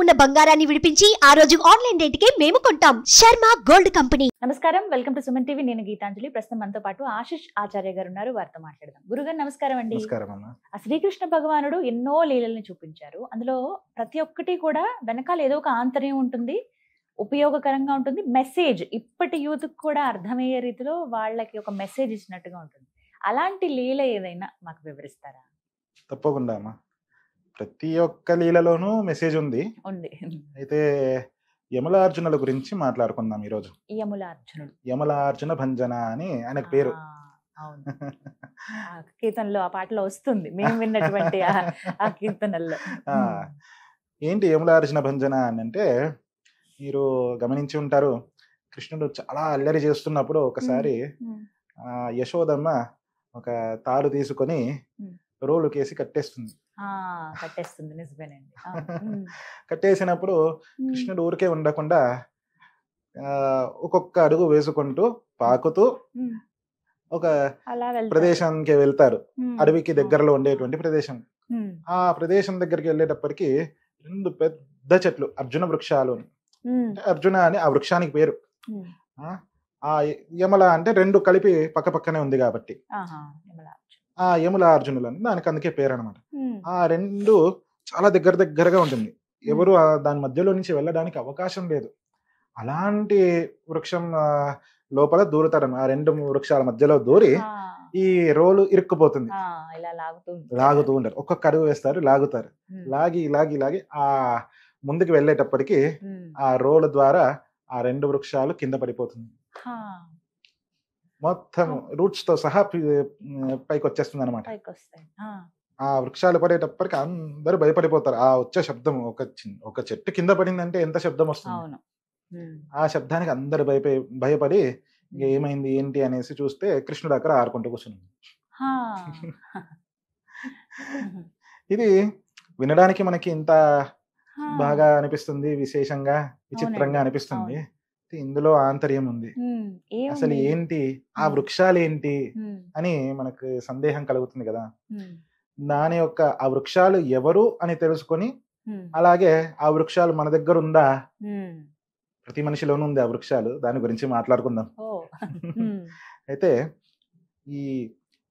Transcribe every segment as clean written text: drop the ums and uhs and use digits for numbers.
ఉన్న బంగారాన్ని విడిపించి ఆ రోజు ఆన్లైన్ రేటుకే మేము కొంటాం. Sharma gold company. నమస్కారం, వెల్కమ్ టు సుమన్ టీవీ. నేను గీతాంజలి. ప్రస్తుతం మనతో పాటు ఆశిష్ ఆచార్య గారు ఉన్నారు. వారితో మాట్లాడదాం. గురుగారు నమస్కారం అండి. నమస్కారం అమ్మా. ఆ శ్రీకృష్ణ భగవానుడు ఎన్నో లీలల్ని చూపించారు. అందులో ప్రతి ఒక్కటి కూడా వెనకాల ఏదో ఒక ఆంతర్యం ఉంటుంది, ఉపయోగకరంగా ఉంటుంది. మెసేజ్ ఇప్పటి యూత్ కూడా అర్థమయ్యే రీతిలో వాళ్ళకి ఒక మెసేజ్ ఇచ్చినట్టుగా ఉంటుంది. అలాంటి లీల ఏదైనా మాకు వివరిస్తారా? తప్పకుండా అమ్మా. ప్రతి ఒక్క లీలలోనూ మెసేజ్ ఉంది. అయితే యమలార్జునుల గురించి మాట్లాడుకుందాం ఈరోజు. యమలార్జున భంజన అని ఆయనకు పేరు. కీర్తనలో ఆ పాటలో వస్తుంది, మేము విన్నటువంటి ఆ కీర్తనల్లో. ఏంటి యమలార్జున భంజన అని అంటే, మీరు గమనించి ఉంటారు, కృష్ణుడు చాలా అల్లరి చేస్తున్నప్పుడు ఒకసారి యశోదమ్మ ఒక తాడు తీసుకొని రోలు కేసి కట్టేస్తుంది. నిజమేనండి. కట్టేసినప్పుడు కృష్ణుడు ఊరికే ఉండకుండా ఒక్కొక్క అడుగు వేసుకుంటూ పాకుతూ ఒక ప్రదేశానికి వెళ్తారు. అడవికి దగ్గరలో ఉండేటువంటి ప్రదేశం. ఆ ప్రదేశం దగ్గరికి వెళ్ళేటప్పటికి 2 పెద్ద చెట్లు, అర్జున వృక్షాలు. అర్జున అని ఆ వృక్షానికి పేరు. ఆ యమల అంటే 2 కలిపి పక్క పక్కనే ఉంది కాబట్టి ఆ యముల అర్జునులు అని దానికి అందుకే పేరు అనమాట. ఆ 2 చాలా దగ్గరగా ఉంటుంది. ఎవరు దాని మధ్యలో నుంచి వెళ్ళడానికి అవకాశం లేదు. అలాంటి వృక్షం లోపల దూరుతారు. ఆ 2 వృక్షాల మధ్యలో దూరి ఈ రోలు ఇరుక్కుపోతుంది. లాగుతూ ఉంటారు. ఒక్కొక్క అడుగు వేస్తారు, లాగుతారు. లాగి ఆ ముందుకు వెళ్ళేటప్పటికి ఆ రోలు ద్వారా ఆ 2 వృక్షాలు కింద పడిపోతుంది. మొత్తం రూట్స్ తో సహా పైకి వచ్చేస్తుంది అనమాట. ఆ వృక్షాలు పడేటప్పటికి అందరూ భయపడిపోతారు. ఆ వచ్చే శబ్దం, ఒక చెట్టు కింద పడిందంటే ఎంత శబ్దం వస్తుంది. ఆ శబ్దానికి అందరు భయపడి ఏమైంది ఏంటి అనేసి చూస్తే కృష్ణుడు అక్కడ ఆడుకుంటూ కూర్చున్నాడు. ఇది వినడానికి మనకి ఇంత బాగా అనిపిస్తుంది, విశేషంగా విచిత్రంగా అనిపిస్తుంది. ఇందులో ఆంతర్యం ఉంది. అసలు ఏంటి ఆ వృక్షాలు ఏంటి అని మనకు సందేహం కలుగుతుంది కదా. దాని యొక్క ఆ వృక్షాలు ఎవరు అని తెలుసుకొని, అలాగే ఆ వృక్షాలు మన దగ్గర ఉందా, ప్రతి మనిషిలోనూ ఉంది ఆ వృక్షాలు, దాని గురించి మాట్లాడుకుందాం. అయితే ఈ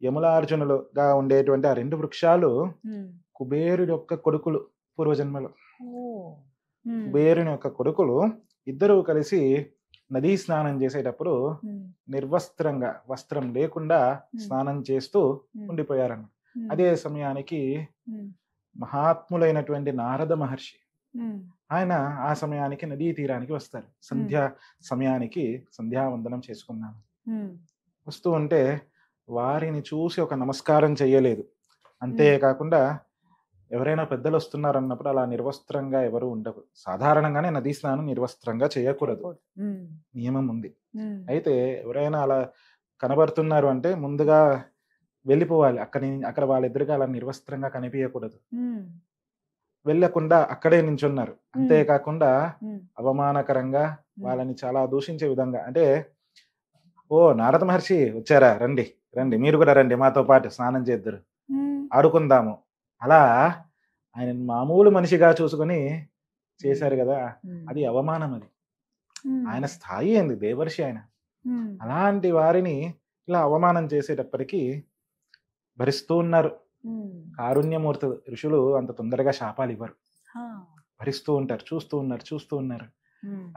యమలార్జునులుగా ఉండేటువంటి ఆ 2 వృక్షాలు కుబేరుడి యొక్క కొడుకులు. పూర్వజన్మలో కుబేరుని యొక్క కొడుకులు ఇద్దరు కలిసి నదీ స్నానం చేసేటప్పుడు నిర్వస్త్రంగా, వస్త్రం లేకుండా స్నానం చేస్తూ ఉండిపోయారన్న. అదే సమయానికి మహాత్ములైనటువంటి నారద మహర్షి ఆయన ఆ సమయానికి నదీ తీరానికి వస్తారు. సంధ్యా సమయానికి సంధ్యావందనం చేసుకున్నాను. వస్తూ ఉంటే వారిని చూసి ఒక నమస్కారం చెయ్యలేదు. అంతేకాకుండా ఎవరైనా పెద్దలు వస్తున్నారన్నప్పుడు అలా నిర్వస్త్రంగా ఎవరు ఉండరు. సాధారణంగానే నదీ స్నానం నిర్వస్త్రంగా చేయకూడదు, నియమం ఉంది. అయితే ఎవరైనా అలా కనబడుతున్నారు అంటే ముందుగా వెళ్ళిపోవాలి. అక్కడ వాళ్ళిద్దరిగా అలా నిర్వస్త్రంగా కనిపించకూడదు. వెళ్ళకుండా అక్కడే నించున్నారు. అంతేకాకుండా అవమానకరంగా వాళ్ళని చాలా దూషించే విధంగా, అంటే ఓ నారద మహర్షి వచ్చారా, రండి రండి, మీరు కూడా రండి, మాతో పాటు స్నానం చేద్దరు, ఆడుకుందాము, అలా ఆయన మామూలు మనిషిగా చూసుకొని చేశారు కదా. అది అవమానం. అది ఆయన స్థాయి ఏంది, దేవర్షి ఆయన. అలాంటి వారిని ఇలా అవమానం చేసేటప్పటికీ భరిస్తూ ఉన్నారు. కారుణ్యమూర్తి ఋషులు అంత తొందరగా శాపాలు ఇవ్వరు, భరిస్తూ ఉంటారు, చూస్తూ ఉన్నారు.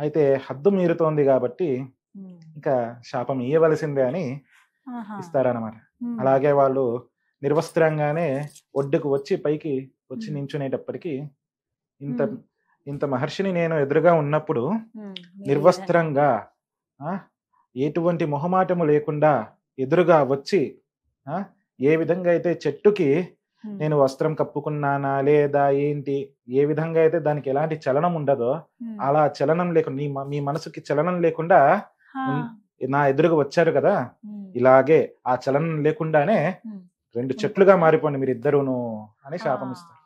అయితే హద్దు మీరుతోంది కాబట్టి ఇంకా శాపం ఇయ్యవలసిందే అని ఇస్తారన్నమాట. అలాగే వాళ్ళు నిర్వస్త్రంగానే ఒడ్డుకు వచ్చి పైకి వచ్చి నించునేటప్పటికి ఇంత మహర్షిని నేను ఎదురుగా ఉన్నప్పుడు నిర్వస్త్రంగా ఎటువంటి మొహమాటము లేకుండా ఎదురుగా వచ్చి ఏ విధంగా అయితే చెట్టుకి నేను వస్త్రం కప్పుకున్నానా లేదా ఏంటి, ఏ విధంగా అయితే దానికి ఎలాంటి చలనం ఉండదో అలా చలనం లేకుండా, మీ మనసుకి చలనం లేకుండా నా ఎదురుగా వచ్చారు కదా, ఇలాగే ఆ చలనం లేకుండానే 2 చెట్లుగా మారిపోండి మీరిద్దరును అని శాపం ఇస్తారు.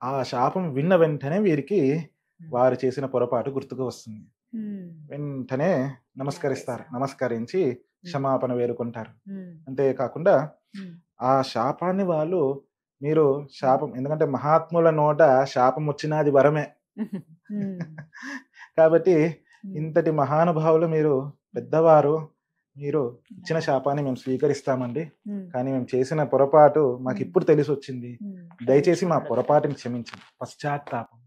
ఆ శాపం విన్న వెంటనే వీరికి వారు చేసిన పొరపాటు గుర్తుకు వస్తుంది. వెంటనే నమస్కరిస్తారు. నమస్కరించి క్షమాపణ వేడుకుంటారు. అంతేకాకుండా ఆ శాపాన్ని వాళ్ళు మీరు శాపం, ఎందుకంటే మహాత్ముల నోట శాపం వచ్చినా అది వరమే. కాబట్టి ఇంతటి మహానుభావులు మీరు, పెద్దవారు, మీరు ఇచ్చిన శాపాన్ని మేము స్వీకరిస్తామండి. కానీ మేము చేసిన పొరపాటు మాకు ఇప్పుడు తెలిసి వచ్చింది, దయచేసి మా పొరపాటుని క్షమించండి. పశ్చాత్తాపం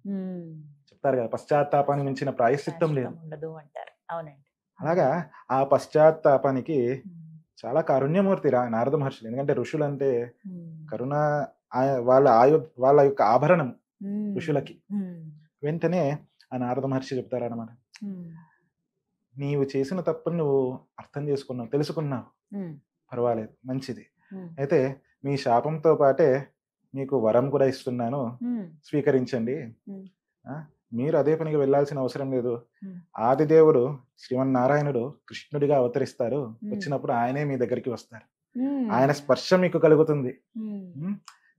చెప్తారు కదా, పశ్చాత్తాపాన్ని మించిన ప్రాయశ్చిత్తం లేదు ఉండదు అంటారు. అవునండి. అలాగా ఆ పశ్చాత్తాపానికి చాలా కారుణ్యమూర్తి నారద మహర్షులు. ఎందుకంటే ఋషులు అంటే కరుణ, వాళ్ళ యొక్క ఆభరణం ఋషులకి. వెంటనే ఆ నారద మహర్షి చెప్తారన్నమాట, నీవు చేసిన తప్పుని నువ్వు అర్థం చేసుకున్నావు, తెలుసుకున్నావు, పర్వాలేదు, మంచిది. అయితే మీ శాపంతో పాటే మీకు వరం కూడా ఇస్తున్నాను, స్వీకరించండి. మీరు అదే పనికి వెళ్ళాల్సిన అవసరం లేదు. ఆదిదేవుడు శ్రీమన్నారాయణుడు కృష్ణుడిగా అవతరిస్తారు. వచ్చినప్పుడు ఆయనే మీ దగ్గరికి వస్తారు. ఆయన స్పర్శ మీకు కలుగుతుంది.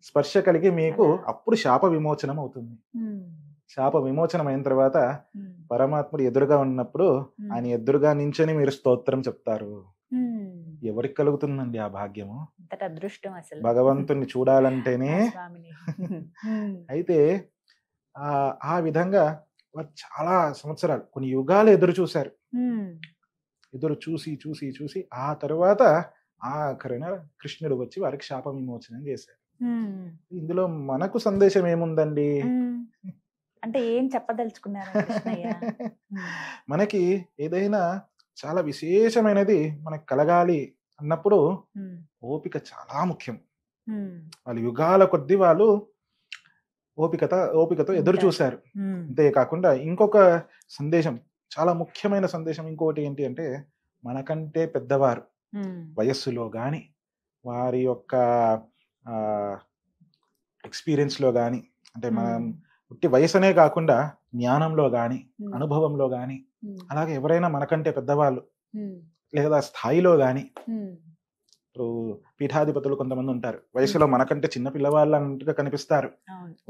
స్పర్శ కలిగి మీకు అప్పుడు శాప విమోచనం అవుతుంది. శాప విమోచనం అయిన తర్వాత పరమాత్ముడు ఎదురుగా ఉన్నప్పుడు ఆయన ఎదురుగా నించొని మీరు స్తోత్రం చెప్తారు. ఎవరికి కలుగుతుందండి ఆ భాగ్యము? అదృష్టం అసలు, భగవంతుణ్ణి చూడాలంటేనే. అయితే ఆ విధంగా వారు చాలా సంవత్సరాలు, కొన్ని యుగాలు ఎదురు చూశారు. ఎదురు చూసి చూసి చూసి ఆ తర్వాత ఆఖరిన కృష్ణుడు వచ్చి వారికి శాప విమోచనం చేశారు. ఇందులో మనకు సందేశం ఏముందండి అంటే ఏం చెప్పదలుచుకున్నారు కృష్ణయ్య? మనకి ఏదైనా చాలా విశేషమైనది మనకు కలగాలి అన్నప్పుడు ఓపిక చాలా ముఖ్యం. వాళ్ళు యుగాల కొద్దీ వాళ్ళు ఓపికతో ఎదురు చూశారు. అంతేకాకుండా ఇంకొక సందేశం, చాలా ముఖ్యమైన సందేశం ఇంకొకటి ఏంటి అంటే, మనకంటే పెద్దవారు వయస్సులో గాని, వారి యొక్క ఎక్స్పీరియన్స్లో గాని, అంటే మనం పుట్టి వయసునే కాకుండా జ్ఞానంలో గాని, అనుభవంలో గాని, అలాగే ఎవరైనా మనకంటే పెద్దవాళ్ళు లేదా స్థాయిలో గాని, ఇప్పుడు పీఠాధిపతులు కొంతమంది ఉంటారు, వయసులో మనకంటే చిన్న పిల్లవాళ్ళు అన్నట్టుగా కనిపిస్తారు.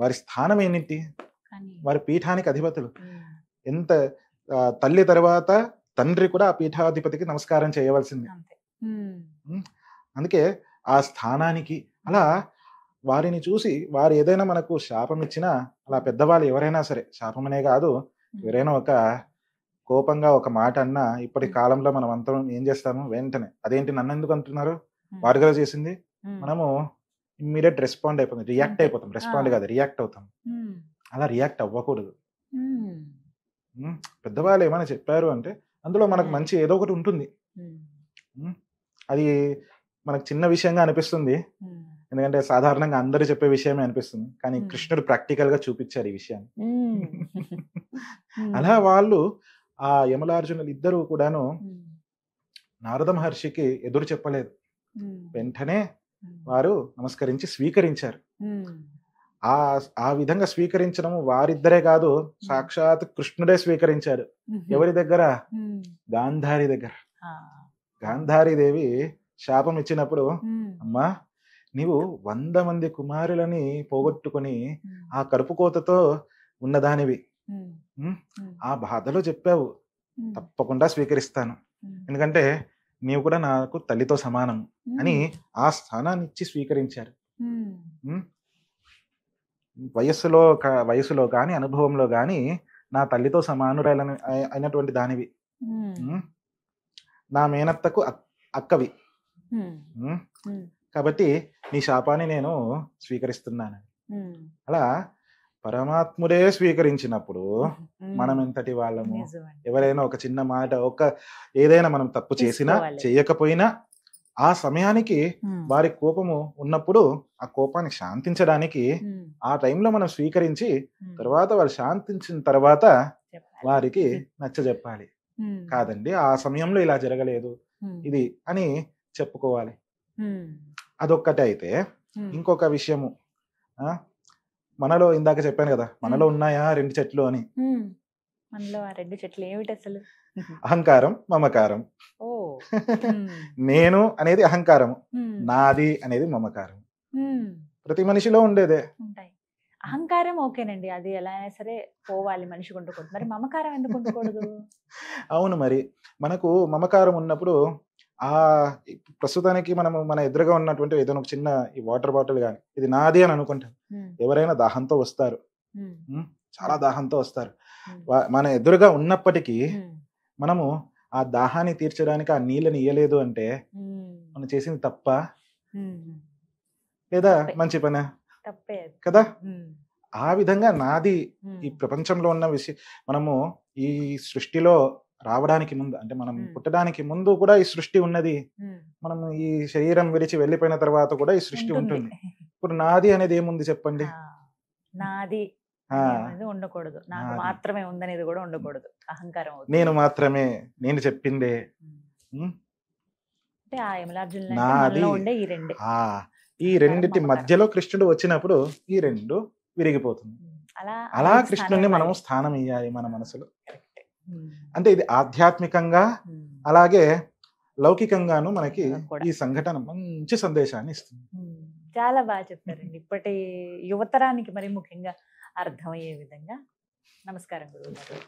వారి స్థానం ఏంటి? వారి పీఠానికి అధిపతులు. ఎంత తల్లి తర్వాత తండ్రి కూడా ఆ పీఠాధిపతికి నమస్కారం చేయవలసింది. అందుకే ఆ స్థానానికి అలా వారిని చూసి, వారు ఏదైనా మనకు శాపం ఇచ్చినా, అలా పెద్దవాళ్ళు ఎవరైనా సరే, శాపమనే కాదు, ఎవరైనా ఒక కోపంగా ఒక మాట అన్నా ఇప్పటి కాలంలో మనం అంతా ఏం చేస్తాము, వెంటనే అదేంటి నన్ను ఎందుకు అంటున్నారు, వారు కదా చేసింది, మనము ఇమ్మీడియట్ రెస్పాండ్ అయిపోతాం, రియాక్ట్ అయిపోతాం. రెస్పాండ్ కాదు, రియాక్ట్ అవుతాం. అలా రియాక్ట్ అవ్వకూడదు. పెద్దవాళ్ళు ఏమైనా చెప్పారు అంటే అందులో మనకు మంచి ఏదో ఒకటి ఉంటుంది. అది మనకు చిన్న విషయంగా అనిపిస్తుంది, ఎందుకంటే సాధారణంగా అందరూ చెప్పే విషయమే అనిపిస్తుంది, కానీ కృష్ణుడు ప్రాక్టికల్ గా చూపించారు ఈ విషయాన్ని. అలా వాళ్ళు ఆ యమలార్జునులు ఇద్దరు కూడాను నారద మహర్షికి ఎదురు చెప్పలేదు. వెంటనే వారు నమస్కరించి స్వీకరించారు. ఆ విధంగా స్వీకరించడం వారిద్దరే కాదు, సాక్షాత్ కృష్ణుడే స్వీకరించాడు. ఎవరి దగ్గర? గాంధారి దగ్గర. గాంధారీదేవి శాపం ఇచ్చినప్పుడు, అమ్మా నీవు 100 మంది కుమారులని పోగొట్టుకొని ఆ కడుపు కోతతో ఉన్నదానివి, ఆ బాధలో చెప్పావు, తప్పకుండా స్వీకరిస్తాను, ఎందుకంటే నీవు కూడా నాకు తల్లితో సమానం అని ఆ స్థానాన్ని ఇచ్చి స్వీకరించారు. వయస్సులో కానీ అనుభవంలో కానీ నా తల్లితో సమానురాలని అయినటువంటి దానివి, నా మేనత్తకు అక్కవి, కాబట్టి నీ శాపాన్ని నేను స్వీకరిస్తున్నాను. అలా పరమాత్ముడే స్వీకరించినప్పుడు మనం ఎంతటి వాళ్ళము? ఎవరైనా ఒక చిన్న మాట, ఏదైనా మనం తప్పు చేసినా చేయకపోయినా ఆ సమయానికి వారి కోపము ఉన్నప్పుడు ఆ కోపాన్ని శాంతించడానికి ఆ టైంలో మనం స్వీకరించి తర్వాత వాళ్ళు శాంతించిన తర్వాత వారికి నచ్చజెప్పాలి. కాదండి ఆ సమయంలో ఇలా జరగలేదు ఇది అని చెప్పుకోవాలి. అదొక్కటే. అయితే ఇంకొక విషయము, మనలో ఇందాక చెప్పాను కదా, మనలో ఉన్నాయా 2 చెట్లు అని. మనలో ఆ 2 చెట్లు ఏమిటి అసలు? అహంకారం, మమకారం. నేను అనేది అహంకారము, నాది అనేది మమకారం. ప్రతి మనిషిలో ఉండేదే. అహంకారం ఓకేనండి, అది ఎలా అయినా సరే పోవాలి, మనిషి కొంటుకోవద్దు. మరి మమకారం ఎందుకు ఉండకూడదు? అవును, మరి మనకు మమకారం ఉన్నప్పుడు ఆ ప్రస్తుతానికి మనము మన ఎదురుగా ఉన్నటువంటి ఏదైనా ఒక చిన్న ఈ వాటర్ బాటిల్ కానీ ఇది నాది అని అనుకుంటాం. ఎవరైనా దాహంతో వస్తారు, చాలా దాహంతో వస్తారు. మన ఎదురుగా ఉన్నప్పటికీ మనము ఆ దాహాన్ని తీర్చడానికి ఆ నీళ్ళని ఇయ్యలేదు అంటే మనం చేసింది తప్ప లేదా మంచి పని కదా. ఆ విధంగా నాది ఈ ప్రపంచంలో ఉన్న విషయం, మనము ఈ సృష్టిలో రావడానికి ముందు అంటే మనం పుట్టడానికి ముందు కూడా ఈ సృష్టి ఉన్నది. మనం ఈ శరీరం విడిచి వెళ్ళిపోయిన తర్వాత కూడా ఈ సృష్టి ఉంటుంది. ఇప్పుడు నాది అనేది ఏముంది చెప్పండి? నాది ఉండకూడదు, నాకు మాత్రమే ఉందనేది కూడా ఉండకూడదు. అహంకారం, నేను మాత్రమే, నేను చెప్పిందే. ఈ రెండిటి మధ్యలో కృష్ణుడు వచ్చినప్పుడు ఈ రెండు విరిగిపోతుంది. అలా కృష్ణుడిని మనం స్థానం ఇయ్యాలి మన మనసులో. అంటే ఇది ఆధ్యాత్మికంగా అలాగే లౌకికంగాను మనకి ఈ సంఘటన మంచి సందేశాన్ని ఇస్తుంది. చాలా బాగా చెప్పారండి. ఇప్పటి యువతరానికి మరి ముఖ్యంగా అర్థమయ్యే విధంగా. నమస్కారం గురువు గారు.